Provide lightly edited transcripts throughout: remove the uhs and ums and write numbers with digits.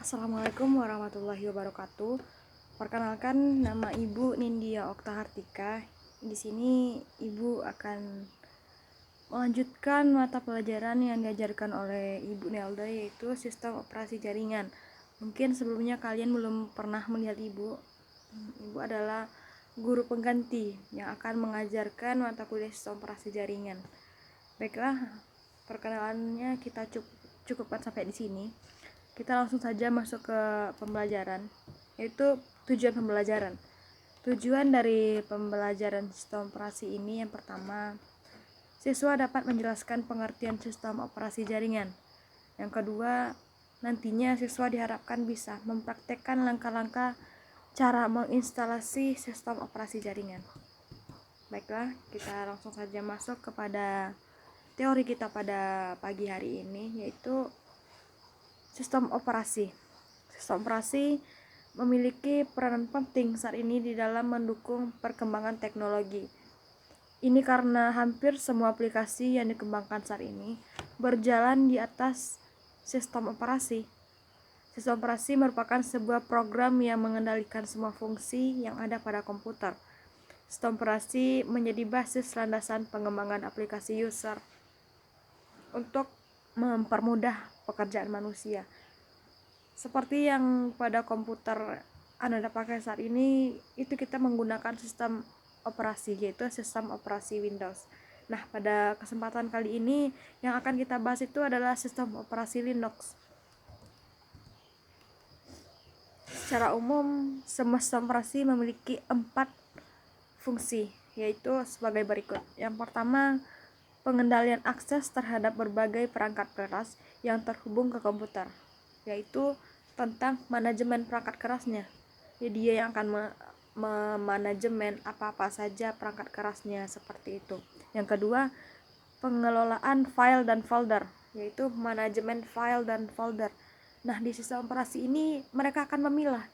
Assalamualaikum warahmatullahi wabarakatuh. Perkenalkan, nama Ibu Nindya Oktahartika. Di sini Ibu akan melanjutkan mata pelajaran yang diajarkan oleh Ibu Nelda, yaitu sistem operasi jaringan. Mungkin sebelumnya kalian belum pernah melihat Ibu. Ibu adalah guru pengganti yang akan mengajarkan mata kuliah sistem operasi jaringan. Baiklah, perkenalannya kita cukupkan sampai di sini. Kita langsung saja masuk ke pembelajaran, yaitu tujuan pembelajaran. Tujuan dari pembelajaran sistem operasi ini yang pertama, siswa dapat menjelaskan pengertian sistem operasi jaringan. Yang kedua, nantinya siswa diharapkan bisa mempraktekkan langkah-langkah cara menginstalasi sistem operasi jaringan. Baiklah, kita langsung saja masuk kepada teori kita pada pagi hari ini, yaitu sistem operasi. Sistem operasi memiliki peranan penting saat ini di dalam mendukung perkembangan teknologi. Ini karena hampir semua aplikasi yang dikembangkan saat ini berjalan di atas sistem operasi. Sistem operasi merupakan sebuah program yang mengendalikan semua fungsi yang ada pada komputer. Sistem operasi menjadi basis landasan pengembangan aplikasi user untuk mempermudah pekerjaan manusia. Seperti yang pada komputer Anda pakai saat ini, itu kita menggunakan sistem operasi, yaitu sistem operasi Windows. Nah, pada kesempatan kali ini yang akan kita bahas itu adalah sistem operasi Linux. Secara umum, semua sistem operasi memiliki 4 fungsi, yaitu sebagai berikut. Yang pertama, pengendalian akses terhadap berbagai perangkat keras yang terhubung ke komputer, yaitu tentang manajemen perangkat kerasnya. Jadi dia yang akan memanajemen apa-apa saja perangkat kerasnya, seperti itu. Yang kedua, pengelolaan file dan folder, yaitu manajemen file dan folder. Nah, di sistem operasi ini mereka akan memilah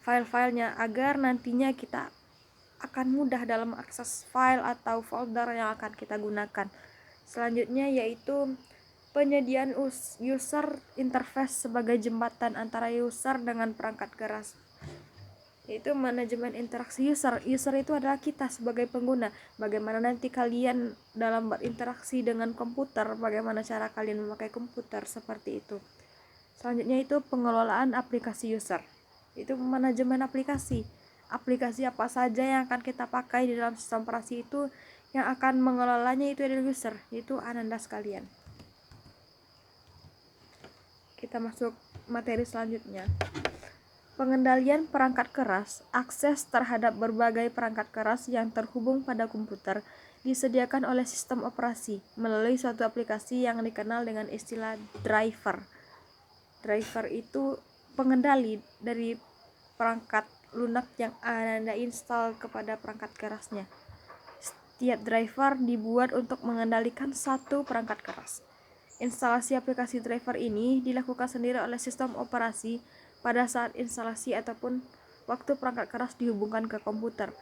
file-filenya agar nantinya kita akan mudah dalam akses file atau folder yang akan kita gunakan. Selanjutnya yaitu penyediaan user interface sebagai jembatan antara user dengan perangkat keras, yaitu manajemen interaksi user. User itu adalah kita sebagai pengguna. Bagaimana nanti kalian dalam berinteraksi dengan komputer, bagaimana cara kalian memakai komputer, seperti itu. Selanjutnya itu pengelolaan aplikasi user, itu manajemen aplikasi. Aplikasi apa saja yang akan kita pakai di dalam sistem operasi itu, yang akan mengelolanya itu adalah user, yaitu Ananda sekalian. Kita masuk materi selanjutnya. Pengendalian perangkat keras. Akses terhadap berbagai perangkat keras yang terhubung pada komputer disediakan oleh sistem operasi melalui suatu aplikasi yang dikenal dengan istilah driver. Driver itu pengendali dari perangkat lunak yang Anda install kepada perangkat kerasnya. Setiap driver dibuat untuk mengendalikan satu perangkat keras. Instalasi aplikasi driver ini dilakukan sendiri oleh sistem operasi pada saat instalasi ataupun waktu perangkat keras dihubungkan ke komputer.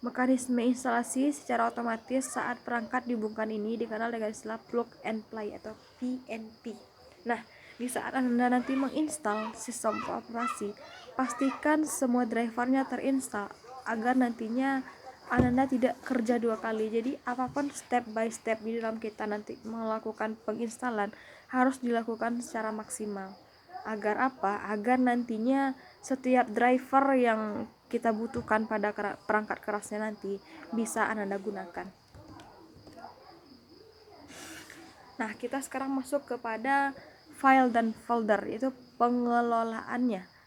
Mekanisme instalasi secara otomatis saat perangkat dihubungkan ini dikenal dengan istilah plug and play atau PNP. Nah, di saat Anda nanti menginstal sistem operasi, pastikan semua drivernya terinstall agar nantinya Anda tidak kerja 2 kali. Jadi apapun step by step di dalam kita nanti melakukan penginstalan harus dilakukan secara maksimal. Agar apa? Agar nantinya setiap driver yang kita butuhkan pada perangkat kerasnya nanti bisa Anda gunakan. Nah, kita sekarang masuk kepada file dan folder, yaitu pengelolaannya.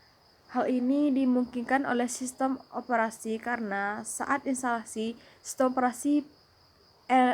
Hal ini dimungkinkan oleh sistem operasi karena saat instalasi sistem operasi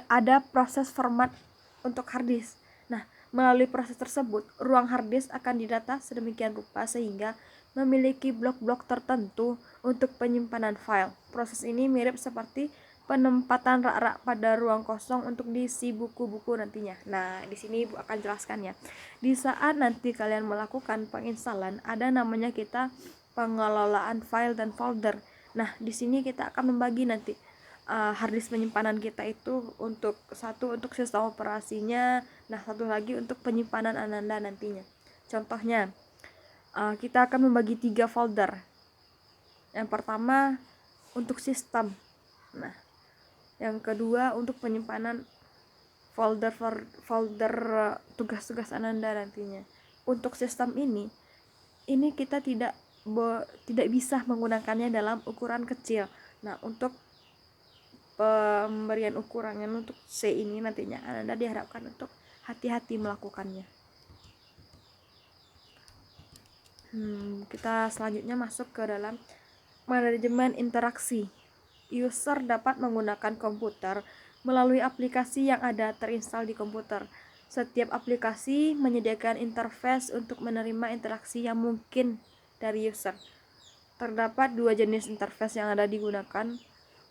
ada proses format untuk harddisk. Nah, melalui proses tersebut, ruang harddisk akan didata sedemikian rupa sehingga memiliki blok-blok tertentu untuk penyimpanan file. Proses ini mirip seperti penempatan rak-rak pada ruang kosong untuk diisi buku-buku nantinya. Nah, di sini Ibu akan jelaskan ya. Di saat nanti kalian melakukan penginstalan, ada namanya kita pengelolaan file dan folder. Nah, di sini kita akan membagi nanti harddisk penyimpanan kita itu untuk sistem operasinya, nah satu lagi untuk penyimpanan Ananda nantinya. Contohnya, kita akan membagi 3 folder. Yang pertama untuk sistem. Nah, yang kedua untuk penyimpanan folder tugas-tugas Ananda nantinya. Untuk sistem ini kita tidak bisa menggunakannya dalam ukuran kecil. Nah, untuk pemberian ukurannya untuk C ini nantinya Anda diharapkan untuk hati-hati melakukannya. Kita selanjutnya masuk ke dalam manajemen interaksi. User dapat menggunakan komputer melalui aplikasi yang ada terinstal di komputer. Setiap aplikasi menyediakan interface untuk menerima interaksi yang mungkin dari user. Terdapat 2 jenis interface yang ada digunakan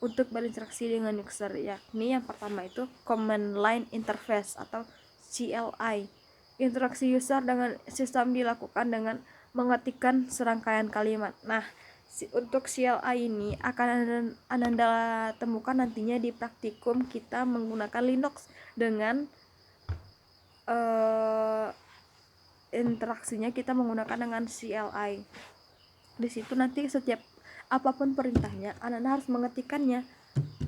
untuk berinteraksi dengan user, yakni yang pertama itu Command Line Interface atau CLI. Interaksi user dengan sistem dilakukan dengan mengetikkan serangkaian kalimat. Nah, untuk CLI ini akan Ananda temukan nantinya di praktikum kita menggunakan Linux dengan interaksinya kita menggunakan dengan CLI. Di situ nanti setiap apapun perintahnya Ananda harus mengetikkannya,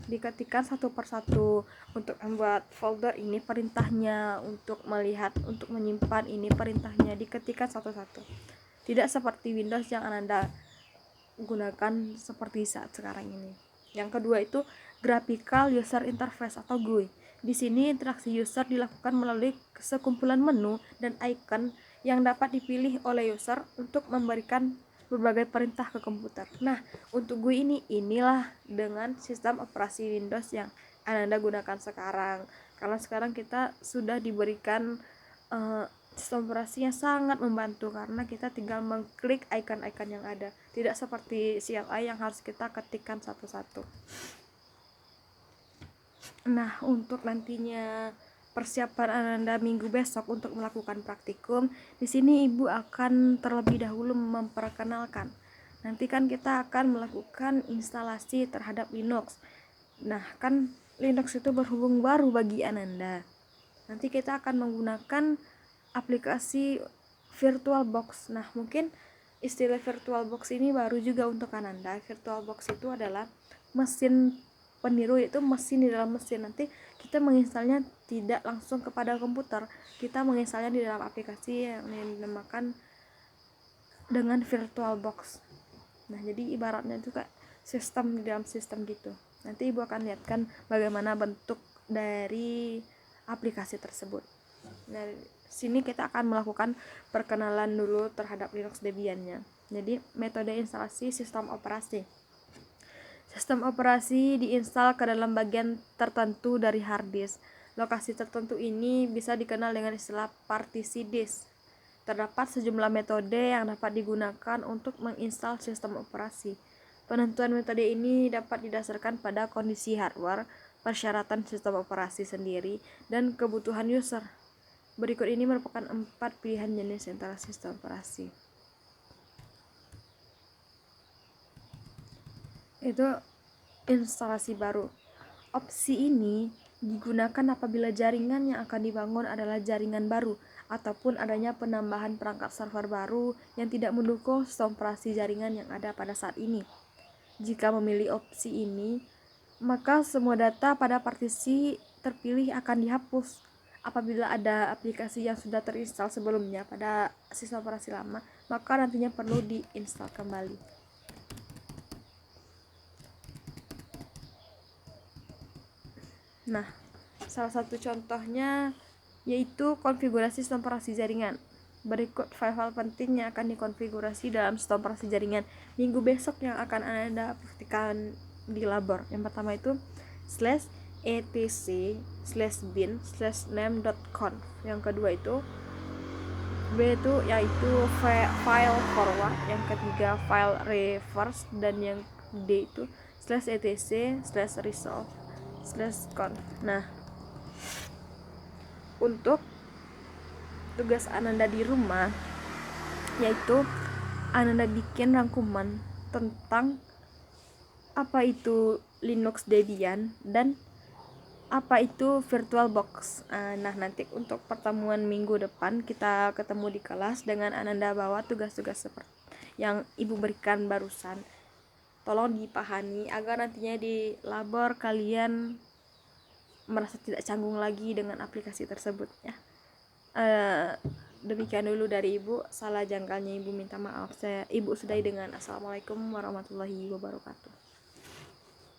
diketikkan satu persatu. Untuk membuat folder ini perintahnya, untuk melihat, untuk menyimpan ini perintahnya, diketikkan satu-satu. Tidak seperti Windows yang Ananda gunakan seperti saat sekarang ini. Yang kedua itu Graphical User Interface atau GUI. Di sini interaksi user dilakukan melalui sekumpulan menu dan icon yang dapat dipilih oleh user untuk memberikan berbagai perintah ke komputer. Nah, untuk GUI inilah dengan sistem operasi Windows yang Ananda gunakan sekarang. Karena sekarang kita sudah diberikan sistem operasi yang sangat membantu karena kita tinggal mengklik icon-icon yang ada, tidak seperti CLI yang harus kita ketikkan satu-satu. Nah, untuk nantinya persiapan Ananda minggu besok untuk melakukan praktikum, di sini Ibu akan terlebih dahulu memperkenalkan. Nanti kan kita akan melakukan instalasi terhadap Linux. Nah, kan Linux itu berhubung baru bagi Ananda. Nanti kita akan menggunakan aplikasi VirtualBox. Nah, mungkin istilah VirtualBox ini baru juga untuk Ananda. VirtualBox itu adalah mesin peniru, yaitu mesin di dalam mesin. Nanti kita menginstalnya tidak langsung kepada komputer, kita menginstalnya di dalam aplikasi yang dinamakan dengan VirtualBox. Nah, jadi ibaratnya itu kayak sistem di dalam sistem gitu. Nanti Ibu akan lihatkan bagaimana bentuk dari aplikasi tersebut. Nah, sini kita akan melakukan perkenalan dulu terhadap Linux Debian-nya. Jadi, metode instalasi sistem operasi. Sistem operasi diinstal ke dalam bagian tertentu dari hard disk. Lokasi tertentu ini bisa dikenal dengan istilah partisi disk. Terdapat sejumlah metode yang dapat digunakan untuk menginstal sistem operasi. Penentuan metode ini dapat didasarkan pada kondisi hardware, persyaratan sistem operasi sendiri, dan kebutuhan user. Berikut ini merupakan 4 pilihan jenis instalasi sistem operasi. Itu instalasi baru. Opsi ini digunakan apabila jaringan yang akan dibangun adalah jaringan baru ataupun adanya penambahan perangkat server baru yang tidak mendukung sistem operasi jaringan yang ada pada saat ini. Jika memilih opsi ini, maka semua data pada partisi terpilih akan dihapus. Apabila ada aplikasi yang sudah terinstall sebelumnya pada sistem operasi lama, maka nantinya perlu diinstal kembali. Nah, salah satu contohnya yaitu konfigurasi sistem operasi jaringan. Berikut file-file penting yang akan dikonfigurasi dalam sistem operasi jaringan minggu besok yang akan Anda praktikkan di labor. Yang pertama itu /etc/bin/name.conf. Yang kedua itu yaitu file forward, yang ketiga file reverse, dan yang D itu /etc/resolve/conf. Nah, untuk tugas Ananda di rumah yaitu Ananda bikin rangkuman tentang apa itu Linux Debian dan apa itu virtual box. Nah, nanti untuk pertemuan minggu depan kita ketemu di kelas dengan Ananda bawa tugas-tugas seperti yang ibu berikan barusan. Tolong dipahami agar nantinya di labor kalian merasa tidak canggung lagi dengan aplikasi tersebut ya. Demikian dulu dari ibu. Salah janggalnya ibu minta maaf. Ibu sudahi dengan assalamualaikum warahmatullahi wabarakatuh.